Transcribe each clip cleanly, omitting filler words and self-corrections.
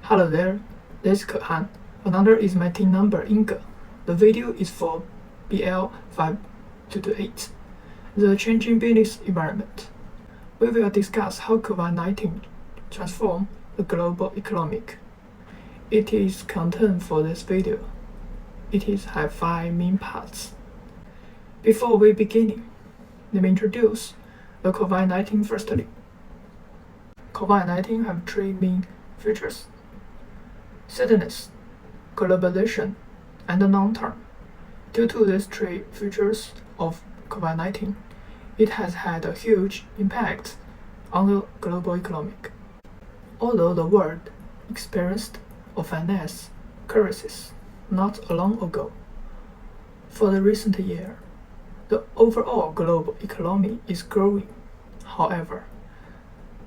Hello there, this is Kehan. Another is my team number Inga. The video is for LB5228, the changing business environment. We will discuss how COVID-19 transformed the global economy. It is content for this video. Have 5 main parts. Before we begin, let me introduce the COVID-19 firstly. COVID-19 have 3 main features: sadness, globalization, and long-term. Due to these 3 features of COVID-19, it has had a huge impact on the global economy. Although the world experienced a finance crisis not long ago, for the recent year, the overall global economy is growing. However,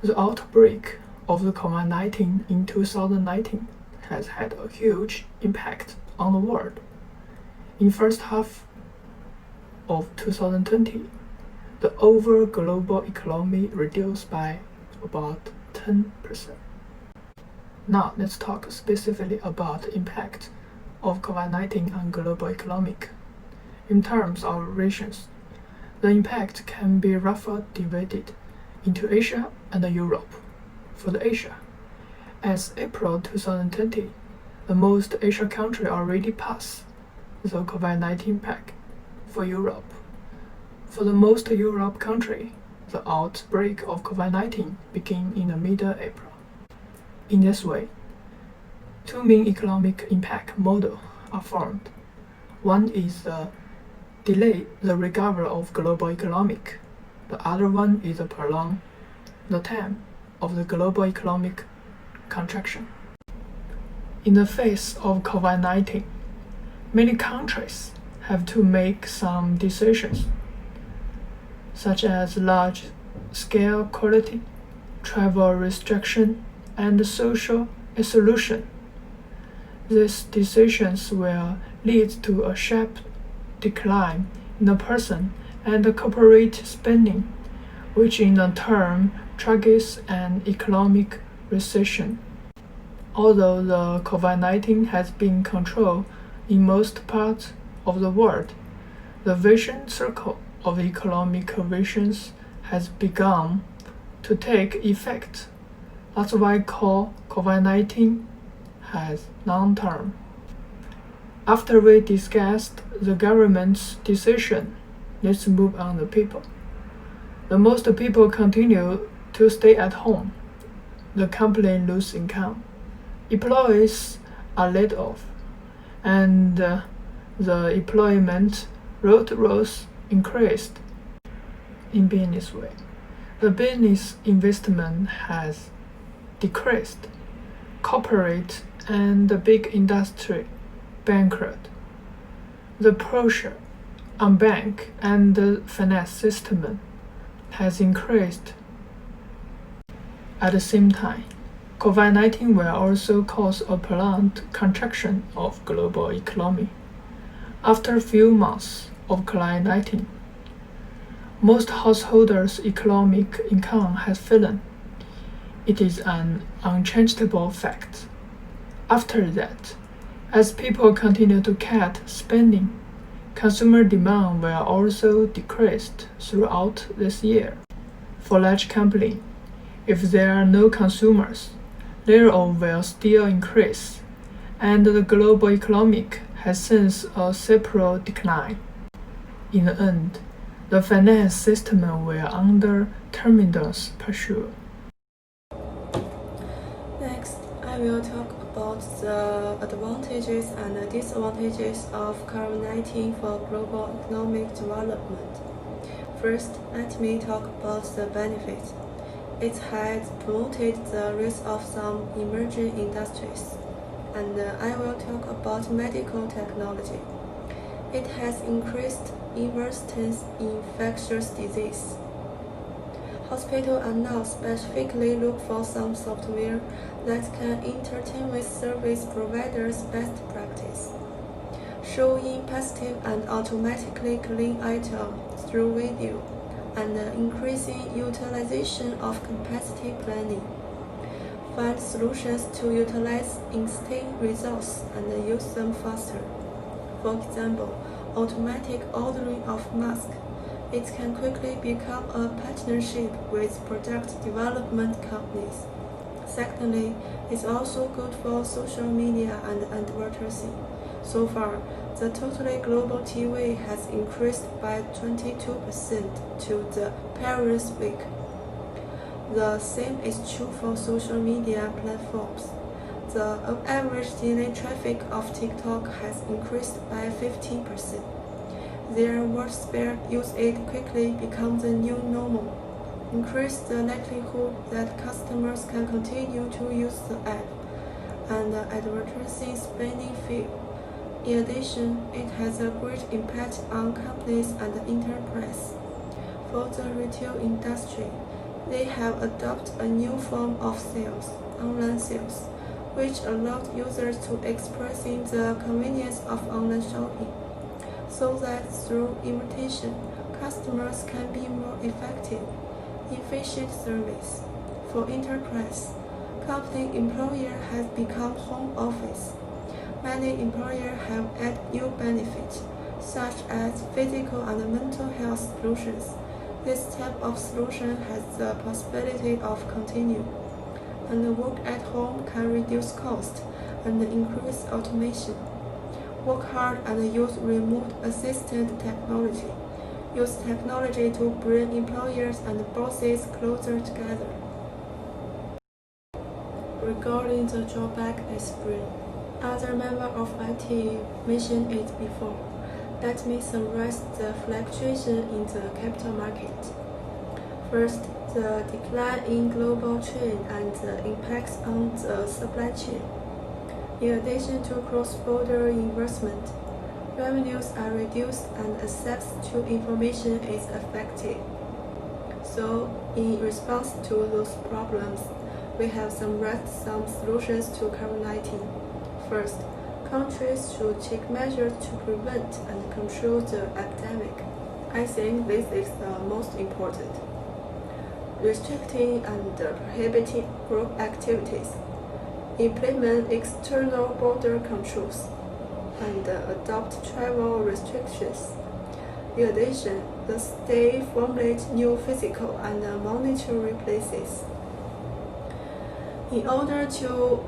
the outbreak of the COVID-19 in 2019 has had a huge impact on the world. In first half of 2020, the overall global economy reduced by about 10%. Now let's talk specifically about the impact of COVID-19 on global economic. In terms of regions, the impact can be roughly divided into Asia and Europe. For the Asia, as April 2020, the most Asian country already passed the COVID-19 impact. For Europe, for the most Europe country, the outbreak of COVID-19 began in the middle April. In this way, 2 main economic impact models are formed. One is the delay the recovery of global economic. The other one is prolong the time of the global economic contraction. In the face of COVID-19, many countries have to make some decisions, such as large-scale quality, travel restriction, and social isolation. These decisions will lead to a sharp decline in the person and the corporate spending, which in turn triggers an economic recession. Although the COVID-19 has been controlled in most parts of the world, the vicious circle of economic visions has begun to take effect. That's why COVID-19 has long-term. After we discussed the government's decision, let's move on to people. The most people continue to stay at home. The company lose income. Employees are laid off, and the employment rate increased. In business way, the business investment has decreased. Corporate and the big industry bankrupt. The pressure on bank and the finance system has increased. At the same time, COVID-19 will also cause a prolonged contraction of global economy. After a few months of COVID-19, most householders' economic income has fallen. It is an unchangeable fact. After that, as people continue to cut spending, consumer demand will also decrease throughout this year. For large companies, if there are no consumers, layoffs will still increase, and the global economy has since a severe decline. In the end, the finance system will under tremendous pressure. Next, I will talk about the advantages and disadvantages of COVID-19 for global economic development. First, let me talk about the benefits. It has promoted the rise of some emerging industries, and I will talk about medical technology. It has increased investments in infectious disease. Hospitals are now specifically look for some software that can entertain with service providers' best practice, showing positive and automatically clean items through video, and increasing utilization of capacity planning. find solutions to utilize existing resources and use them faster. For example, automatic ordering of masks. It can quickly become a partnership with product development companies. Secondly, it's also good for social media and advertising. So far, the totally global TV has increased by 22% to the previous week. The same is true for social media platforms. The average daily traffic of TikTok has increased by 50%. Their widespread usage quickly becomes the new normal, increase the likelihood that customers can continue to use the app, and the advertising spending fell. In addition, it has a great impact on companies and the enterprise. For the retail industry, they have adopted a new form of sales, online sales, which allowed users to express the convenience of online shopping, so that through invitation, customers can be more effective, efficient service. For enterprise, company employer has become home office. Many employers have added new benefits, such as physical and mental health solutions. This type of solution has the possibility of continuing, and work at home can reduce cost and increase automation. Work hard and use remote assistant technology. Use technology to bring employers and bosses closer together. Regarding the drawback explained, other members of IT mentioned it before. Let me summarize the fluctuation in the capital market. First, the decline in global trade and the impacts on the supply chain. In addition to cross-border investment, revenues are reduced and access to information is affected. So, in response to those problems, we have summarized some solutions to COVID-19. First, countries should take measures to prevent and control the epidemic. I think this is the most important. Restricting and prohibiting group activities. Implement external border controls, and adopt travel restrictions. In addition, the state formulates new physical and monetary places. In order to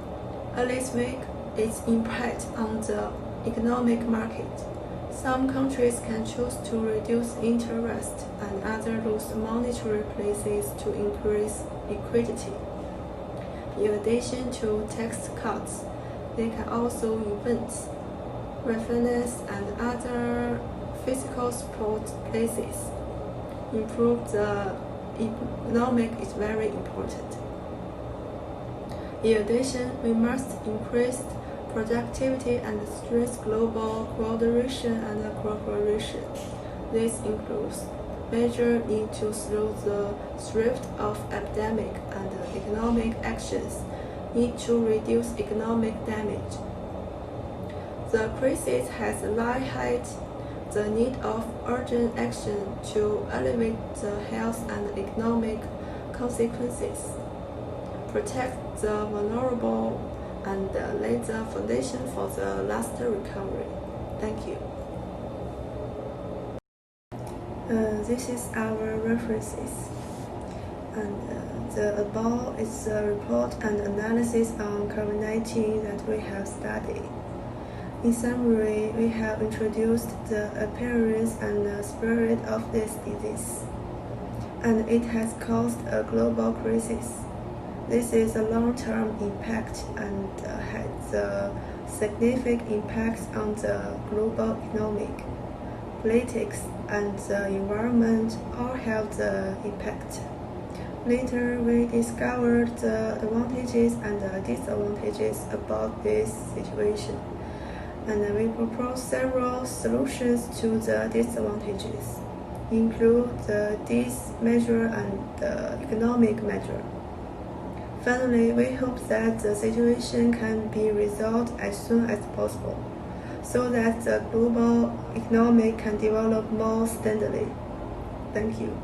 alleviate its impact on the economic market, some countries can choose to reduce interest and others lose monetary places to increase liquidity. In addition to tax cuts, they can also invent refinance and other physical support places. Improve the economic is very important. In addition, we must increase productivity and stress global coordination and cooperation. This includes measures need to slow the spread of epidemic and economic actions need to reduce economic damage. The crisis has highlighted the need of urgent action to alleviate the health and economic consequences, protect the vulnerable, and lay the foundation for the lasting recovery. Thank you. This is our references, and the above is the report and analysis on COVID-19 that we have studied. In summary, we have introduced the appearance and the spread of this disease, and it has caused a global crisis. This is a long-term impact and has a significant impact on the global economic, politics, and the environment all have the impact. Later, we discovered the advantages and the disadvantages about this situation, and we propose several solutions to the disadvantages, include the measure and the economic measure. Finally, we hope that the situation can be resolved as soon as possible, so that the global economy can develop more steadily. Thank you.